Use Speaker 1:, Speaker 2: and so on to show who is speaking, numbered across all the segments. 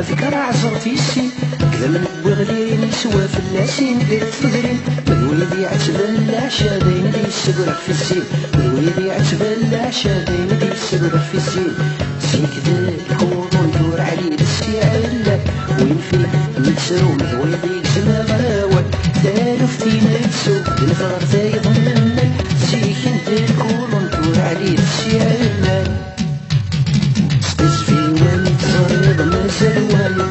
Speaker 1: ذكرى عزرتي السين كذا من بغلين يسوى في اللاسين بيت فقرين مدويدي عتبان العشا داين دي السبرق في الزين مدويدي عتبان العشا داين دي السبرق في الزين سيك ذا الكون وندور عليه بالسيعلة وين فيه متسرو مدويدي كسنا غاوة دالفتي نفسو الفغر زايد منك سيك ذا الكون وندور عليه بالسيعلة سقيس في وامد زريض مازال وايد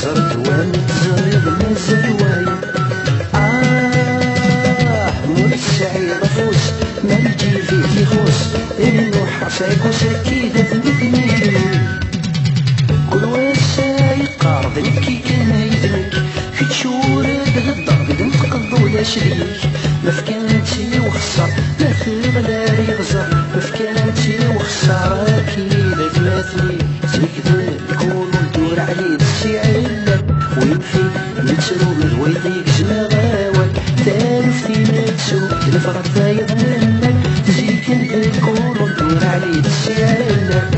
Speaker 1: صرت وامد زريض مازال وايد مول السعيد فوس ما نجي فيه يخوص إنو حصيك وسكيدة ذنبني كل واسع يقارضنك كي كان يدنك في تشور تغدى بدون تقض ولا شريك ما فكانتي وخسر ما في غلار يغزر ما فكانتي وخسر أكيد ثلاثني سيك ذا الكون وندور عليه بالسعيلة وين في نتسرو مدويضيك زما غاوة تالفتي نتسو الفرق فايض منك زيك ذا الكون وندور عليه بالسعيلة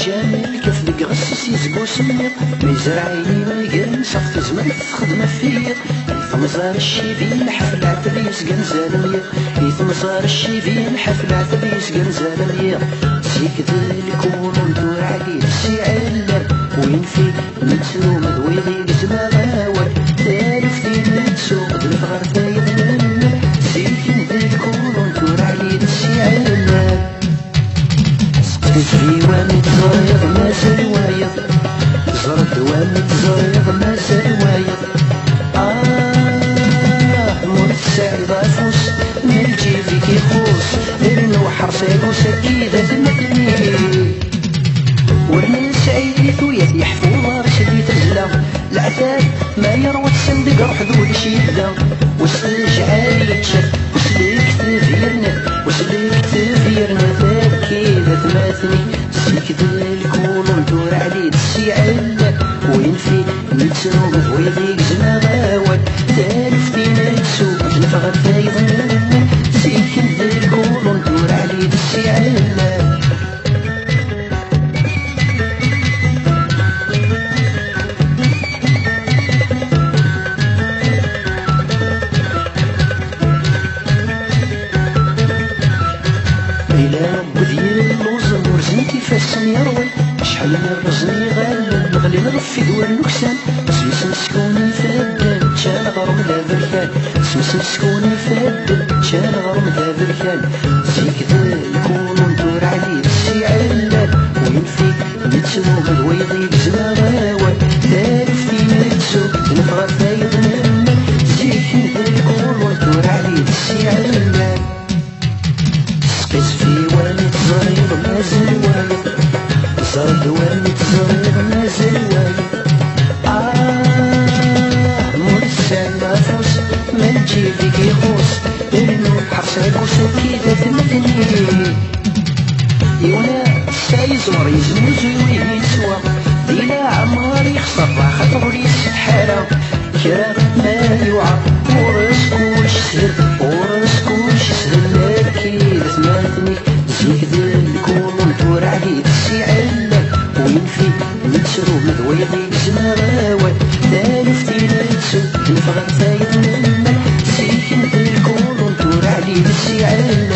Speaker 1: جامل كيف دق غسس يزقو سميط ما يزرعيني ما يقرن صفت زمن خدمة فيض يثمزار الشيبين حفل عتريس قنزال ميض يثمزار الشيبين حفل عتريس قنزال ميض سيك ذا الكون وندور عليه السعالة وين في نتسو مدويضي زما غاوة تالفتي نتسو الفغر فايض منك سيك ذا الكون وندور عليه السعالة في وامد زريض مازال وايض زرد وامد زريض مازال وايض مول السعيد فوس نلجي فيك يخوص إنو حرصيك وسكيدة ذنبني ورنا سعيد ثويت يحفو رشدي تجلى العتاب ما يروى الصندق روح ذول شيدا وسلج عالي يتشف وسليك تفيرنا وسليك تفيرنا كذا ثلاثني سيك ذا الكون وندور عليه السعالة وين في نتسرو مدويضيك زما غاوة تالفتي نتسو الفغر فايض منك سيك ذا الكون وندور عليه السعالة إلا بدير اللوز ورزنتي فاسن يروي شحال من رزني غال نغلي نغفي دوار نكسان سمس مسكوني فادن شان غرم ذا بركان سمس مسكوني فادن شان غرم ذا بركان زيك ذا الكون وندور عليه السعالة وين في نتسو مدويضيك زما غاوة تالفتي نتسو الفغر فايض منك زيك ذا الكون وندور عليه السعالة سقيس في وامد زريض مازال وايض زرد وامد زريض مازال وايض مول السما فوس ما نجي فيك يخوص إنو حرصيك وسكيدة ذنبني يونا سايزور يزموز ويسوى دينا عمار يخسر خاطر ريس الحالة كرا ما يوعى ورس كلش سهل ورس كلش سهل أكيد ثلاثني زيك ذا الكون وندور عليه السعالة وين في نتسرو مدويضيك زما غاوة تالفتي نتسو الفغر فايض منك زيك ذا الكون وندور عليه السعالة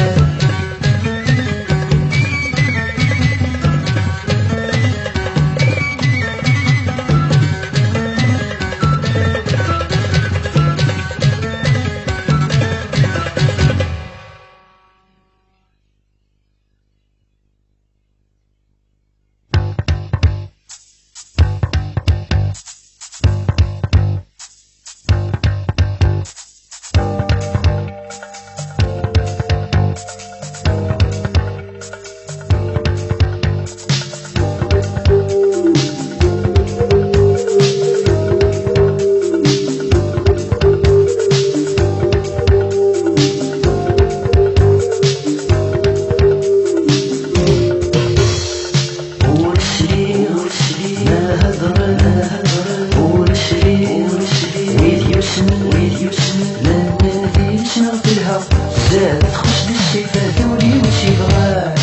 Speaker 1: زاد تخش بالصفات ولي وش يبغاه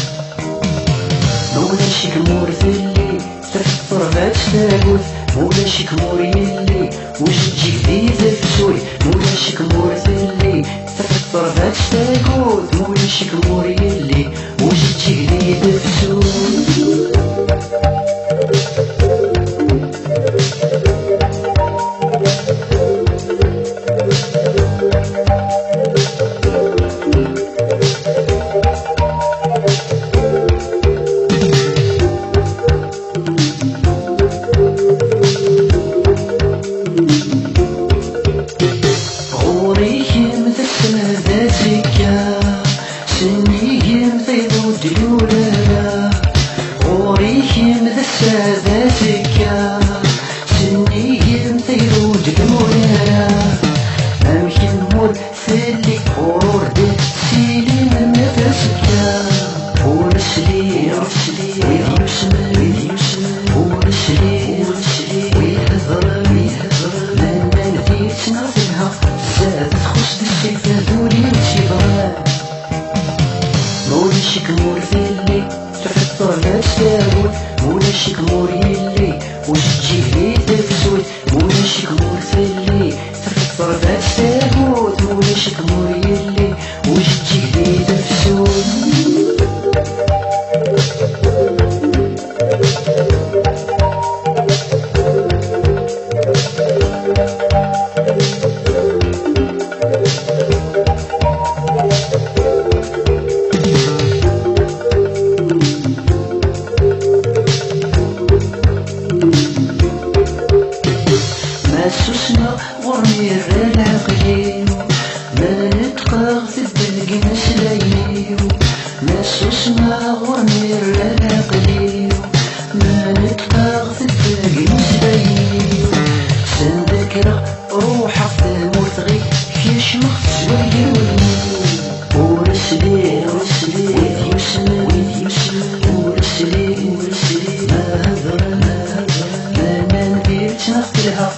Speaker 1: مولاشي كمور ثلي تفطر باتشتاقوت مولاشي كمور يلي وش تجي جديدة في مولاشي كمور ثلي تفطر باتشتاقوت مولاشي كمور يلي وش تجي جديدة في غوريهم ذاتك سنيهم ثيبو دلولا غوريهم ذاتك سنيهم ثيبو دلولا أمكن مور ثلي غرور دي سيلي من نفسك ورسلي ويدي يسمى ورسلي ويهضر لما ندير تنغفلها زاد تخص بالصفات ولي وش يبغاه مولاشي كمور ثلي تفطر لا تستاهل مولاشي كمور يلي وش تجي جديدة في سويت مولاشي كمور ثلي تفطر لا تستاهل مولاشي كمور يلي وش تجي جديدة في سويت سوسنا غرمي العقلي ما نتقاغ في الدلق نسلايو ما سوسنا غرمي العقلي ما نتقاغ في الدلق نسلايو سنذكر روحك في المرتغي كيش مخت زوير ورسلي ويدي يسمى ورسلي ما هضر ما ندير تنغفلها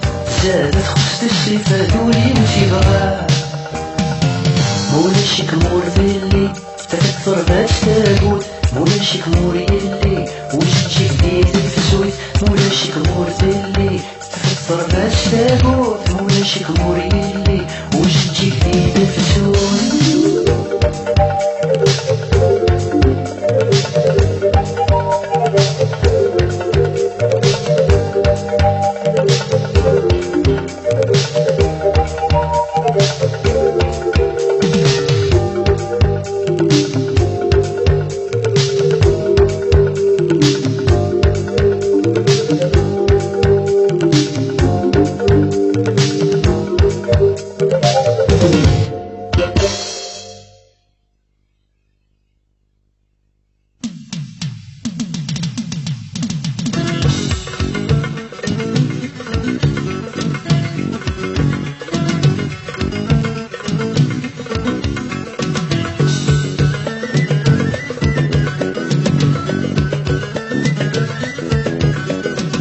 Speaker 1: زادت خص الصفات ولي وش يبغاه مولاشي كمور ثلي تكثر باتشتاقوت مولاشي كمور يلي وش تجي جديدة في سويت مولاشي كمور ثلي تكثر باتشتاقوت مولاشي كمور يلي وش تجي جديدة في سويت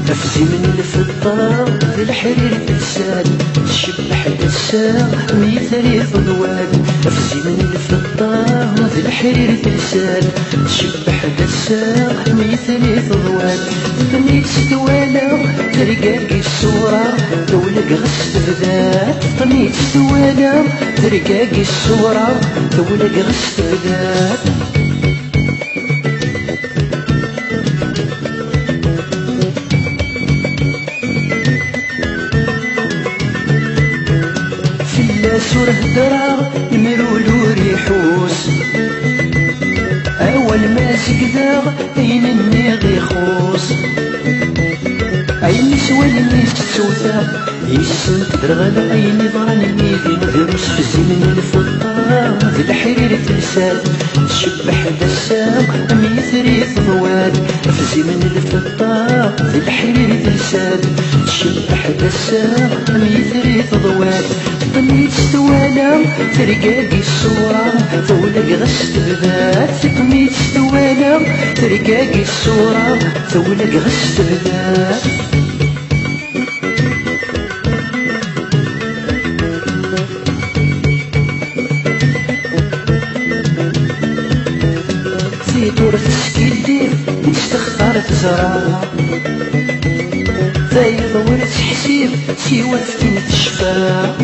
Speaker 1: نفسي من الفضة في الحرير تلسان تشبح الساق مثالي فضوان نفسي من الفضة في الحرير تلسان تشبح الساق مثالي فضوان بنيت ستوالا ترقاقي الصورة تولق غس بذات بنيت ستوالا ترقاقي الصورة تولق غس بذات سوره درا المرولو ريحوس اول ما سكداغ اين النيغ يخوص اين سوى الناس تسوثا يسن تدرغل اين ضرن الميدين فيروس في الزمن الفضة في الحرير تلسان تشبح دساق ميثري ضواد في الزمن الفضة في الحرير تلسان تشبح دساق ميثري ضواد طميت ستوالا ترقاقي الصورة تولق غس بذات طميت ستوالا ترقاقي الصورة تولق غس بذات يدور تسكي الدير يستخسر تزرع فايض ورث حسيب سيوة سكينة الشفاع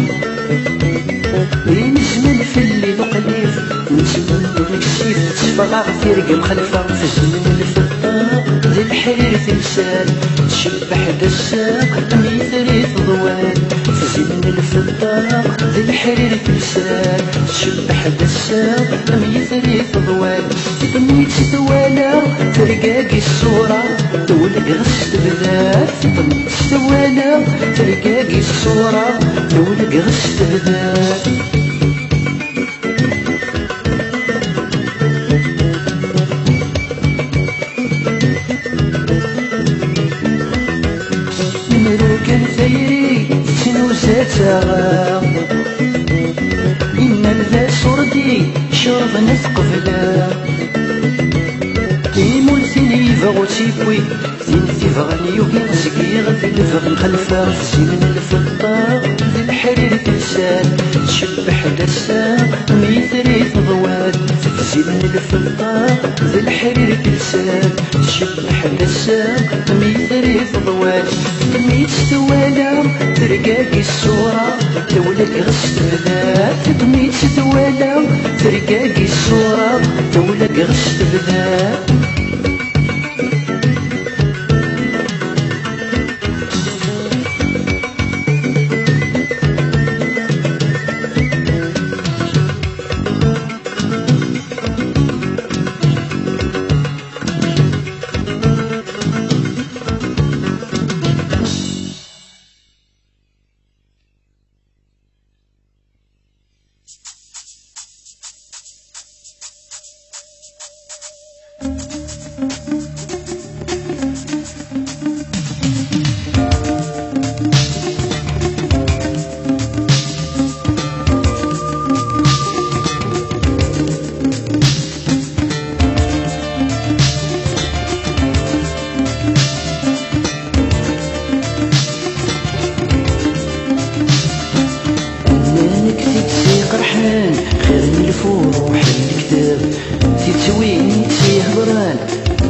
Speaker 1: نزمن في الليل وقليل نزمن ونكسيف تشفى تيرقى مخلفة في الزمن الفضة ذي الحرير تمثال تشبح دساق ميثري ضوال في الزمن الفضة ذي الحرير تمثال تشبح دساق ميثري ضوال تبنيت ثوالا ترقاقي الصورة تولق غس تبدال تبنيت ثوالا ترقاقي الصورة تولق غس تبدال مروكا ثيري شنو زاتها إن لا صردي شرب نثقفلا كيمول ثيني فغو تيبوي ثين تيفغني يوكي نسقي غدي الفغ نخلفا زين الفضة ذي الحرير تلسان تشبح دسان ميثري ضوال زين الفضة ذي الحرير تلسان تشبح دسان ميثري ضوال تميت ثوالا ترقاقي الصورة تولك غس تبدا تميت ثوالا ترقاقي الصورة تولك غس تبدا خير من الفروح الكتاب تتويني تيهضران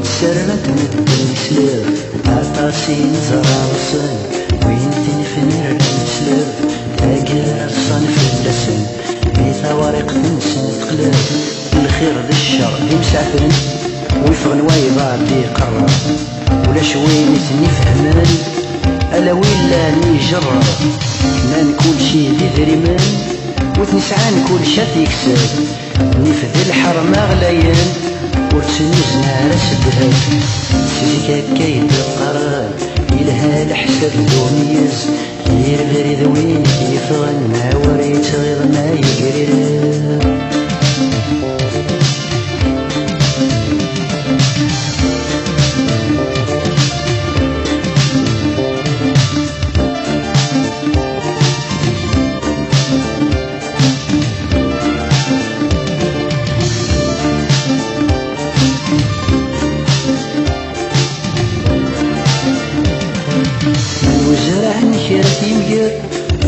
Speaker 1: سرلت مد المسلاف عطاسين زرارسان وين تنفنر المسلاف تاقر الصنف اللسن بيثا ورق تنسن تقلاب الخير ذي الشر دي مسعفن ويفغن وايضا دي قرر ولا شوين تنفهمان ألا ويلا نيجرر مان كل شي ذي ذريمان وتنسعان كل شات يكسب نفذ الحرم غليان ورتنوز نار سدهات سيكا كايد القرار يلها الحساب ذو ميز يرغري ذوين يفغن ما وريت غير ما يقرر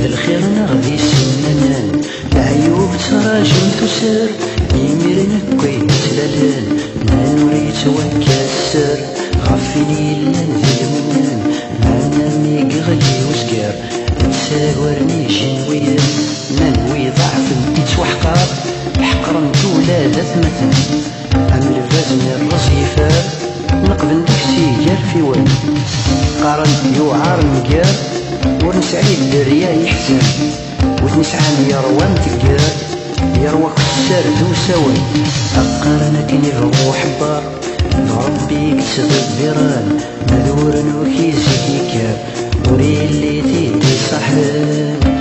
Speaker 1: الخير نغذي سننان العيوب تراجم تسر يميرن كويت لالان ما نريد وكسر غفني لان ذي المنان معنا ميق غلي وسكر تساورني جنويا ننوي ضعف يتوحقر حقرا تولادة مثلا عمل فازن الرصيفة نقبل دكسي جار في وين قارن يوعار مقار ونسعي الرياء يحزن وتنسعان يروان تقار يروى كسار ذو سوي أقارنك نفغو حبار ربي كتب البيران مذور وكيزي كيكار وري اللي تيدي صحان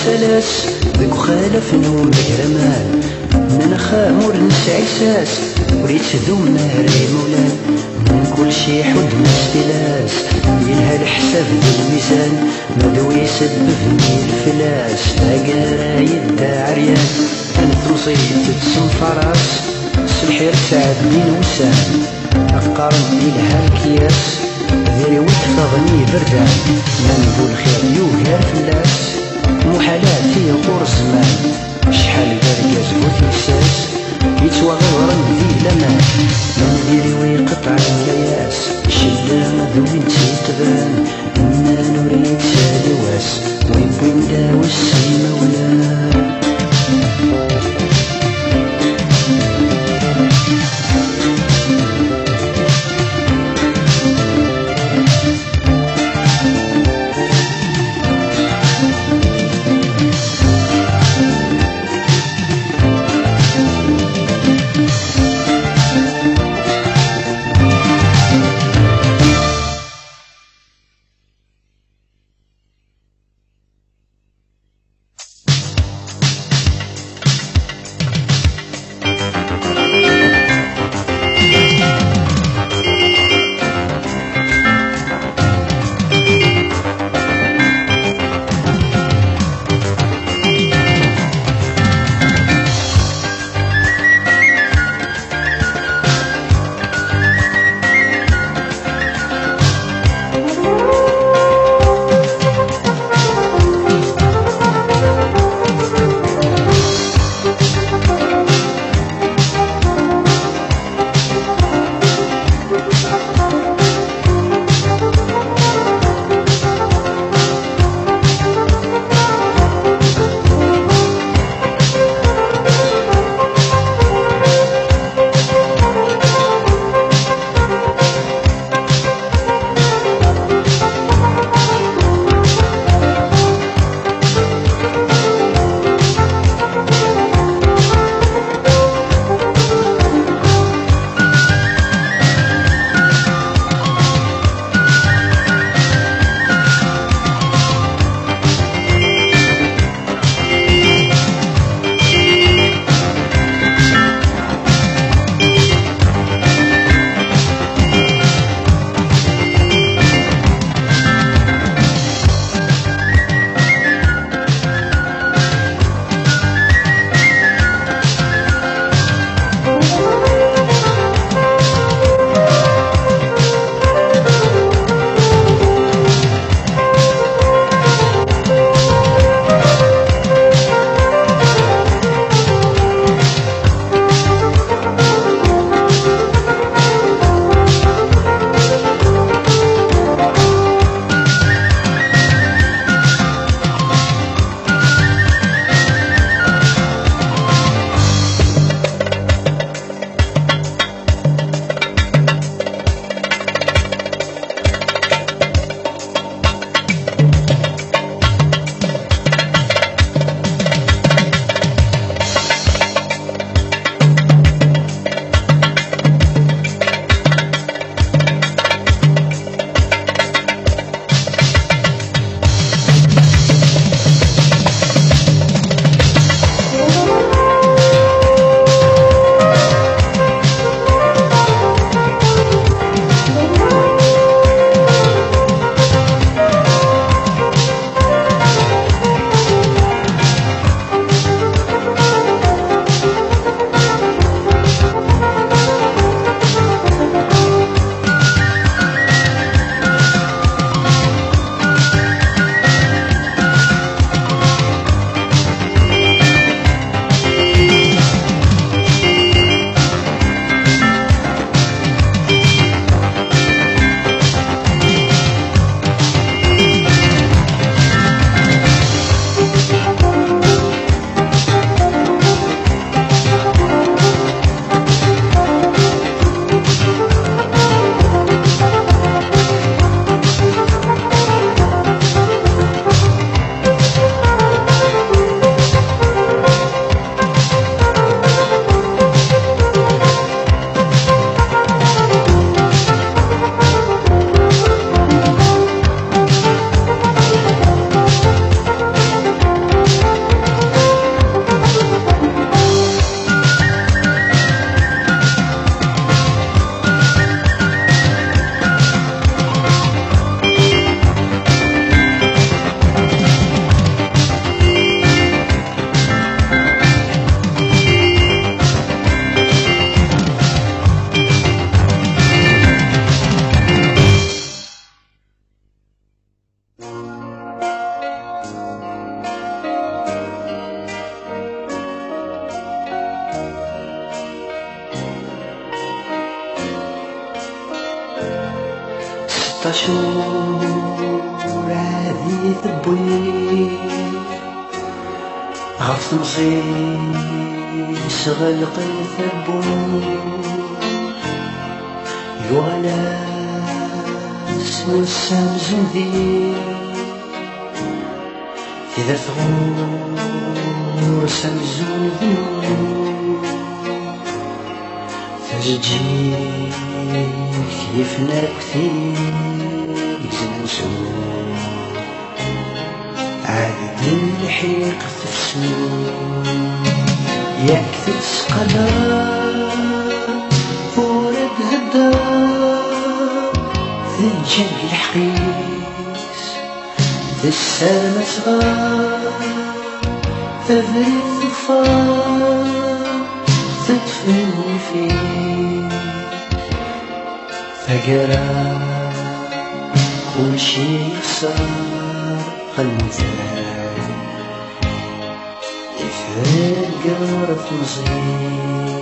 Speaker 1: سلاس ذك خالف نوم بكرمان من خامور نسعي ساس وريت ذوم نهري مولان من كل شي حد مستلاس ينهى الحساب ذي الميزان مدو يسببني الفلاس أقارا يدى عريان أنت تسم فراس سلحير تعدي الوسان أفكار نديلها الكياس ذيري وتفضني بردان منذ الخير يوهر فلاس محالاتي ورزمان شحال برقاز وتنساس يتوغرن ذي لمان من ديري ويقطع الكياس شدة مذوين تيتبان إنا نريد سالواس ويبوين داوس المولى 16 عادي تبوي غف مصيص غلق ثبو يغلاس والسمزم ذي إذا ثغور سمزون ذنو تجيك كيفنا كثير يزنسو عاد الحيق تفسو ياك تسقنا ورد هالدار ذنجل الحقيس السلامة صغار تبرد الظفار تدفني فيه فقرا كل شي صار خلمتها يفقر في مصير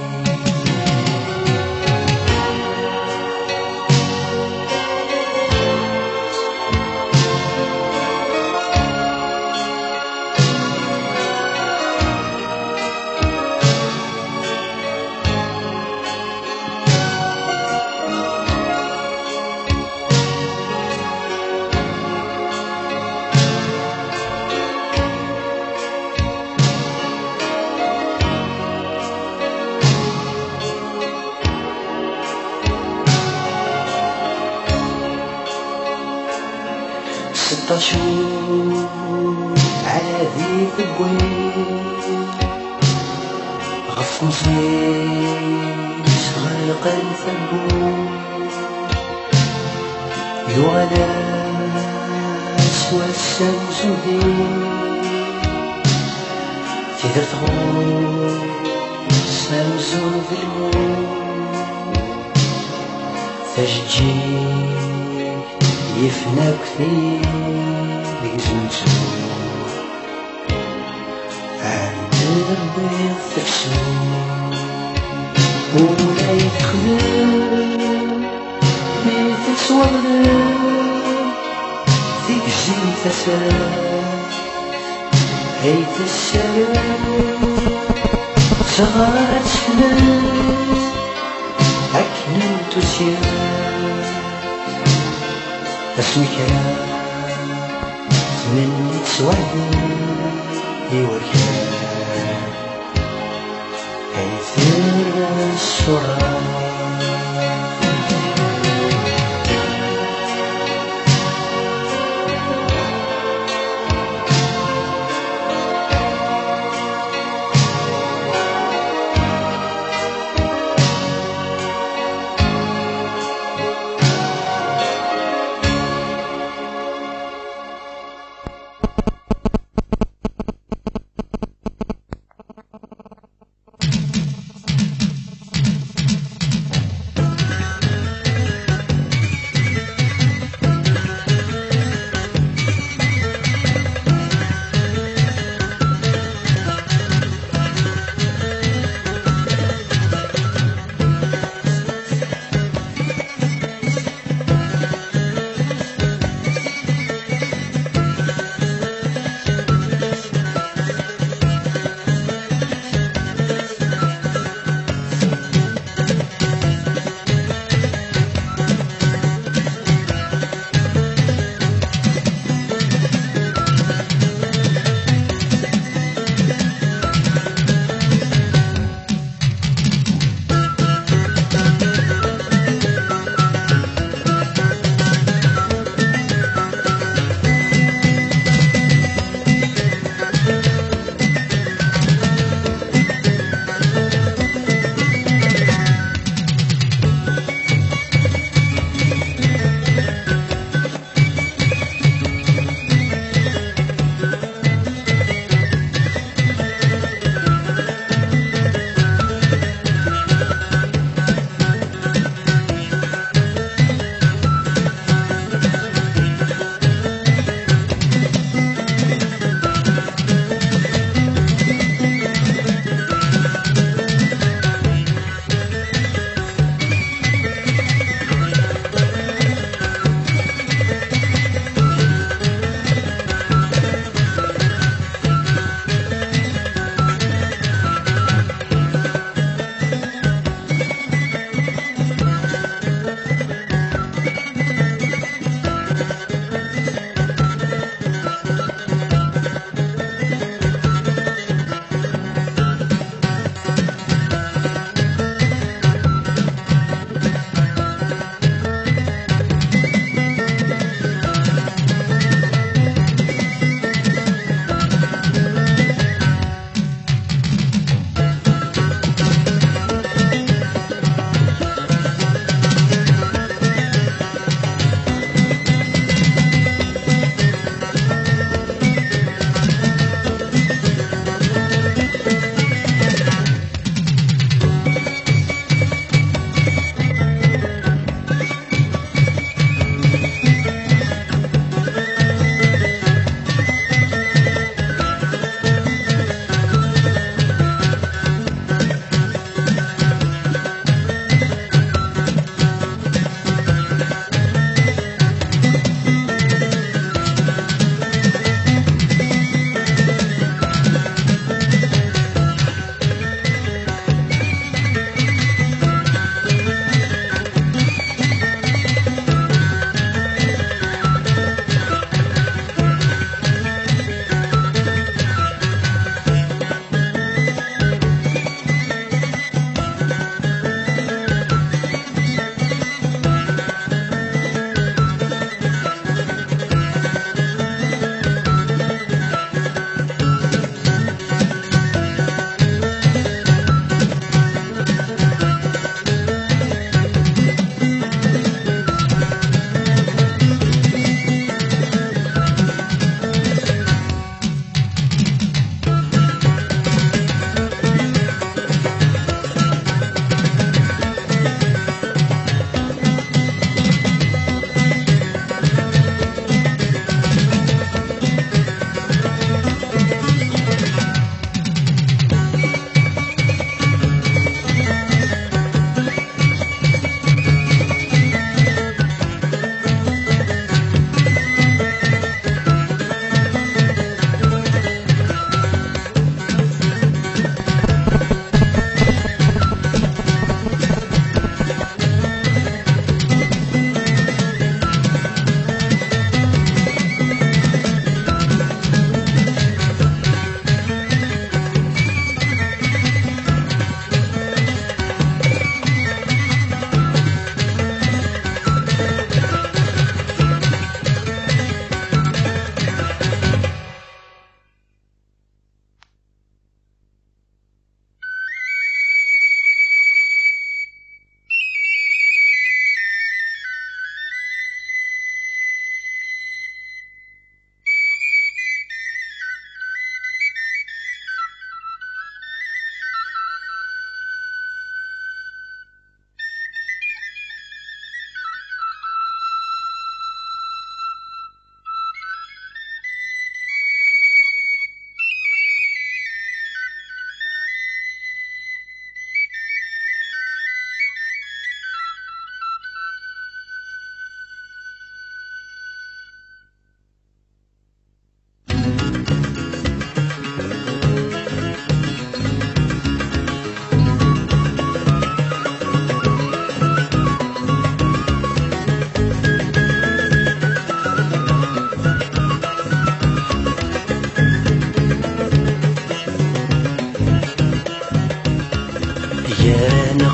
Speaker 1: 16 عادي تبوي غف مصيص غلق الثبو يغلاس والشمس ذي تقدر تغوص سمزون في الموت تجيك يفنى كثير يزمتو عند البيض تفسو ولا يتخدم ميت صوغلم ذيك زيت أساس هيت السلام صغارت ناس أكنت سياس اسمك مني تسوعدني يوركان هيثير الصراط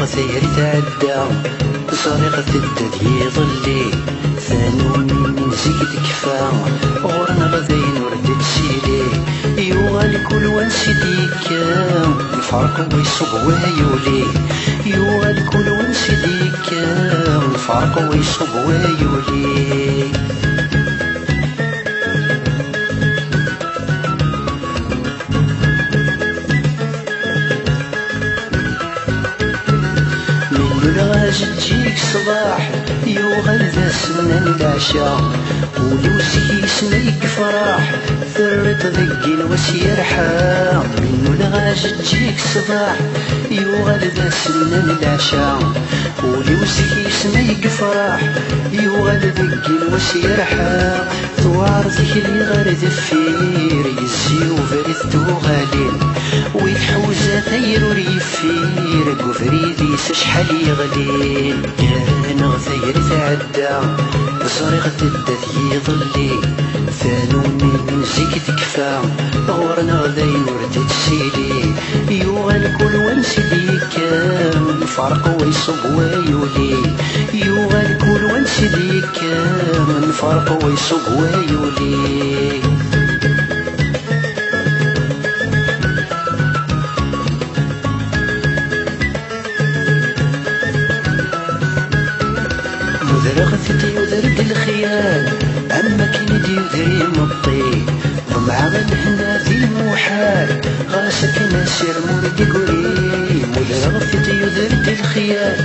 Speaker 1: غزير تعدى صريغة الدد يظلي ثانو من زيد كفا غورنا غزين وردت سيلي يوغال كل وانسديك الفرق ويصب ويولي يوغال كل وانسديك الفرق ويصب ويولي تجيك صباح يوغل ذا سنان العشاء ولوسي سنيك فرح ثرت ذقي وسيرحى منو الغاج تجيك صباح يوغل ذا سنان العشاء ولوسي سنيك فرح يوغل ذقي وسيرحى ثوار ذكري غير ذفير يزيو فرثتو غالين ويتحوز ثير ريفير قفريدي سشحال يغلي كان غثير تعدى بصريغة الدث يظلي ثانو من زيك تكفى غورنا غذين وردت سيلي يوغل كل وانسدي كام الفرق ويصب ويولي يوغل كل وانسدي كام الفرق ويصب ويولي ذرغتي وذرد الخيال أما كندي وذري مطي ضمع غنحنا ذي المحال غاسك ناسير مولدي قري مذرغتي وذرد الخيال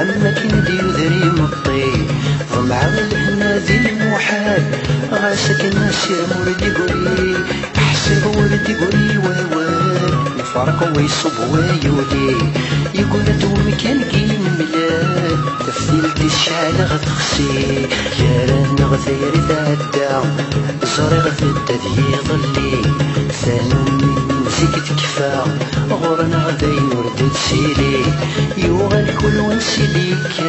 Speaker 1: أما كندي وذري مطي ضمع غنحنا ذي المحال غاسك ناسير مولدي قري أحسب ولدي قري ووال الفرق ويصب ويولي يقول دومي كان قيم ملال تفثيلتي الشعل غتخسي يا رانا غثير تعدى صريغة الدد يظلي ثانو من زيك تكفى غورنا غذين وردت سيلي يوغل كل وانسديك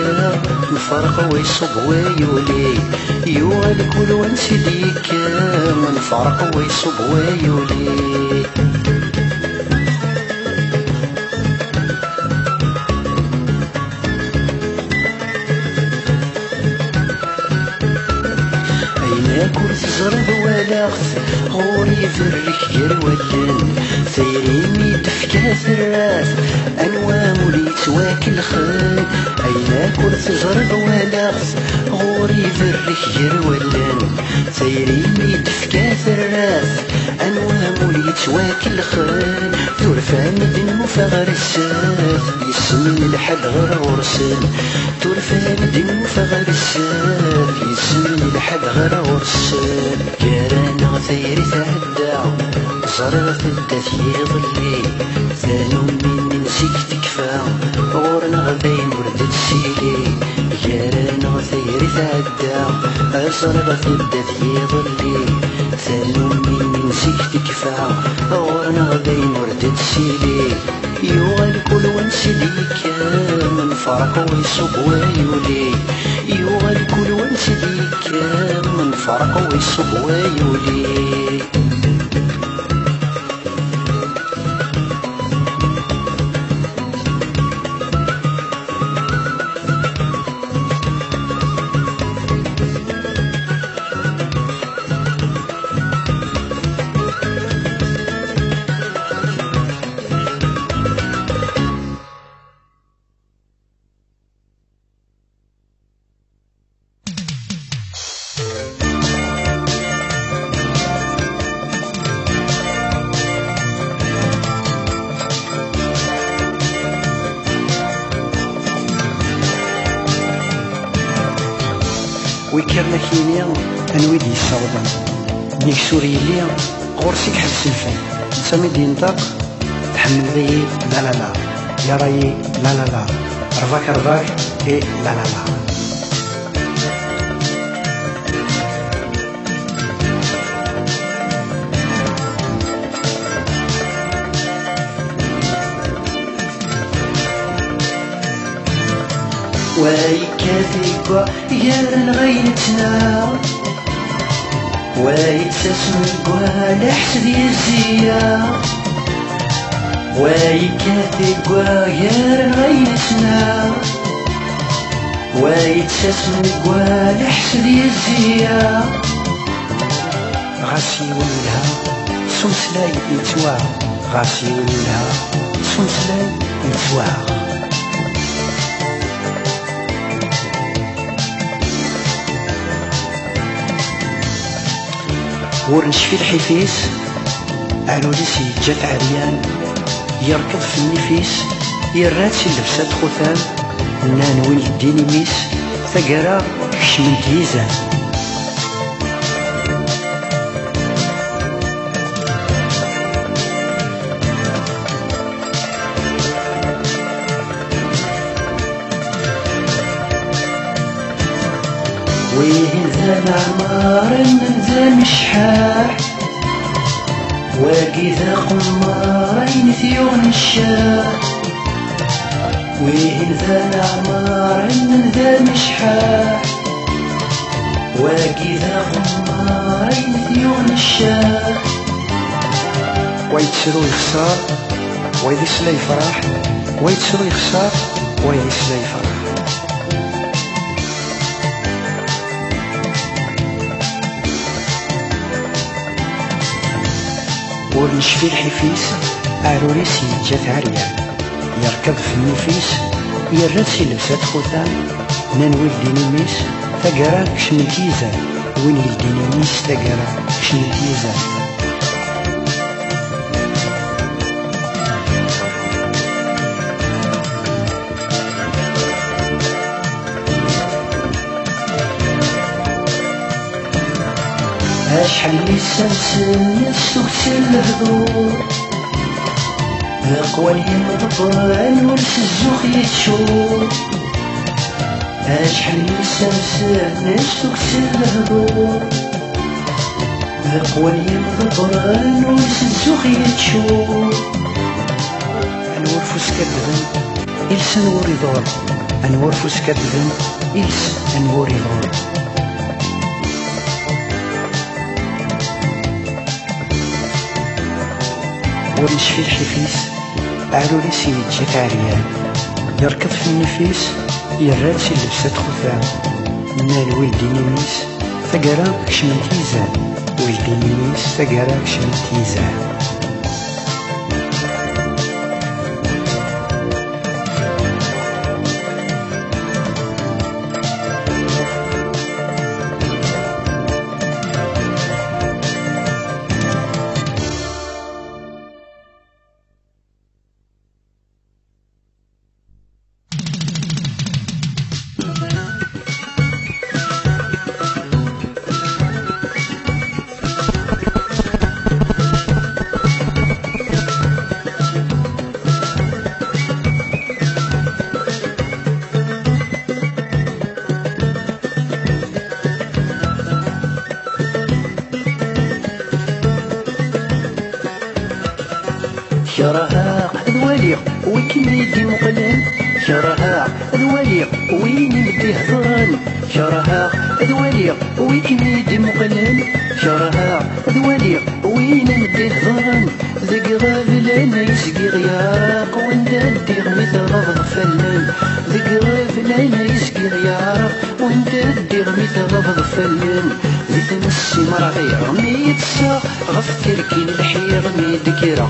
Speaker 1: الفرق ويصب ويولي يوغل كل وانسديك الفرق ويصب ويولي كرت زرب ولاغت غوري فرك غير ولن ثيريني تفكا ثراث انوام وليت واكل خان اينا كرت زرب ولاغت غوري فرك غير ولن ثيريني تفكا ثراث انوام وليت واكل خان تورفان دن وفغر الساث يسمن الحد غير غرسن تورفان دن وفغر الساث يسمن الحد غير غرسن كارانا غثير تعدى صرغة الدث يظلي ثانو من نسيك تكفى غورنا غذين وردت سيلي كارانا غثير تعدى صرغة الدث يظلي ثانو من نسيك تكفى غورنا غذين وردت سيلي يوغل كل وانسدي كام الفرق ويصب ويولي يوغل كل وانسدي كام الفرق ويصب ويولي ويكرنا كينيا انوي دي الصوضان نيك سوري ليا غورسيك حبس الفن سامي دي نطق تحمل لي لا لا لا يا رايي لا لا لا رفاك رفاك اي لا لا لا ويكافيكوا يا غيتنا ويتسمكوا لحسد يزيا ويكافيكوا يا غيتنا ويتسمكوا لحسد يزيا غاسي ولها سمسلاي يتوا غاسي ولها سمسلاي يتوا ورنشفي الحفيس علو ليسي جات عريان يركض في النفيس يراتي لبسات خوثان نان وين يديني ميس ثقرا كشمن تيزان وين ذا العمار من ذا مشحاح واقي ذا قمارين ثيون الشاح وين ذا العمار من ذا مشحاح واقي ذا قمارين ثيون الشاح ويتسرو يخسر ويدي سلا يفرح ويتسرو يخسر ويدي سلا يفرح ورنشفي الحفيس عروريسي جات عريان يركض في النفيس يراتي لبسات خوثان نان ولديني ميس ثقرا كشمن تيزان وين يلديني ميس ثقرا كشمن تيزان أشحال لي سلسل يسوكسي الهدور أقوى يمضبر ورس الزوخ يتشور أشحال لي سلسل يسوكسي الهدور أقوى يمضبر ورس الزوخ يتشور أنور فوس كدبن إلس أنور يدور أنور فوس كدبن إلس أنور يدور ورنشفي الحفيس علو ليسي جات عريان يركض في النفيس يراتي لبسات خوثان نال ولديني ميس ثقرا كشمن تيزان ولديني ميس ثقرا كشمن تيزان شرها الولي وكن يدي مقلن شرها الولي وين يدي هضران شرها الولي وكن يدي مقلن شرها الولي وين يدي هضران ذق غافلان يسقي غيارق ونددي غمث غض فلان ذق غافلان يسقي غيارق ونددي غمث غض فلان تمسي مرغير ميتسا غف تركين الحير ميدكرا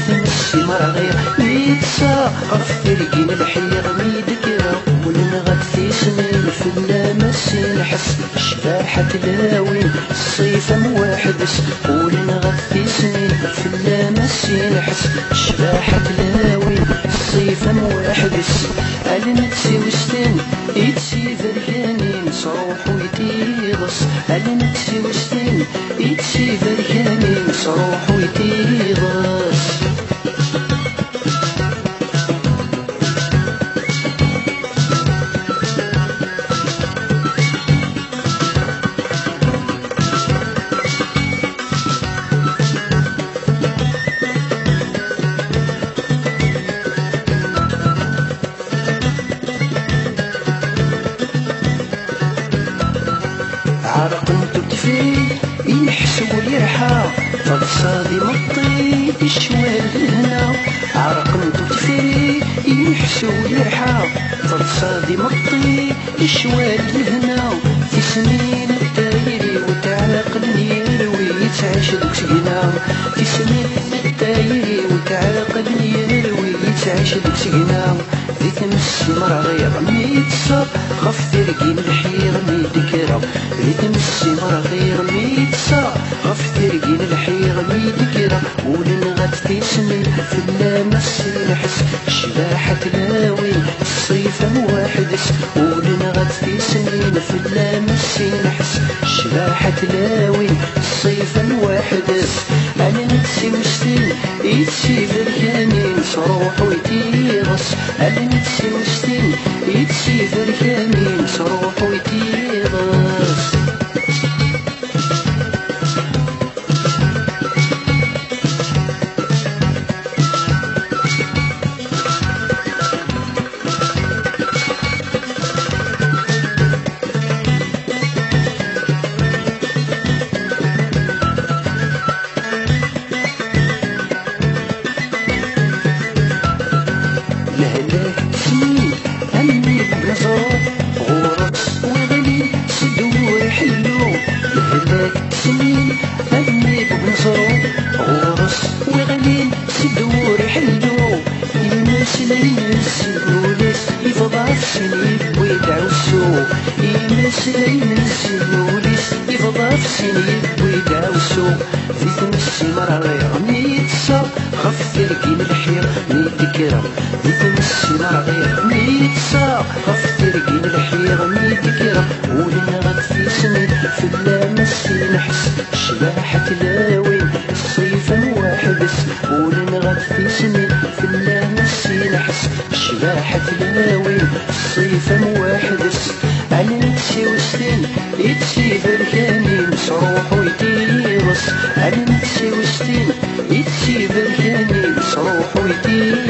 Speaker 1: تمسي مرغير ميتسا غف تركين الحير ميدكرا ولنغثي سنين في اللامسي نحس شباحة تلاوين الصيف موحدس ولنغثي سنين في اللامسي نحس شباحة تلاوين الصيف موحدس ألنتسي وستين يتسي ذريانين صروح ويتين يتيغص على نفسي وسطين يتسي بركاني مصروح ويتيغص عرق تكفي ينحسو اليرحى فالصادي مطي يشوال الهنا عرق تكفي ينحسو اليرحى فالصادي مطي يشوال الهنا في سنين الدايري وتعلق النيروي يتعيش دوك سقنا في سنين الدايري وتعلق النيروي يتعيش دوك سقنا ذي تمس مرة غير ميت صاب خف ترقي الحير ميت كرا ذي تمس مرة غير ميت صاب خف ترقي الحير ميت كرا ولنغات تسمي في اللامس نحس شباحة تلاوي الصيف واحدس ولنغات تسمي في اللامس نحس شباحة تلاوي الصيف واحدس أنا نفسي وسطين يتسي بركاني صروح ويتيغص أنا نفسي وسطين يتسي بركاني صروح ويتيغص لهلاك سنين أمي بنظر غورس وغلي صدور حلو لهلاك سنين أمي بنظر غورس وغلي صدور حلو يمس ليمس الوليس يفضع السنين ويدعوسو يمس ليمس الوليس يفضع السنين ويدعوسو في تمسي مرة غير ميت صار خف تركي الحير ميت كرا في تمسي مرة غير ميت صار خف تركي الحير ميت كرا ولنغت في سنين في اللامس نحس شباحة تلاوين الصيف واحدس ولنغت في سنين في اللامس نحس شباحة تلاوين الصيف واحدس على نفسي وسطين يتسي بركاني مصروح ويتيغص على نفسي وسطين يتسي بركاني مصروح ويتيغص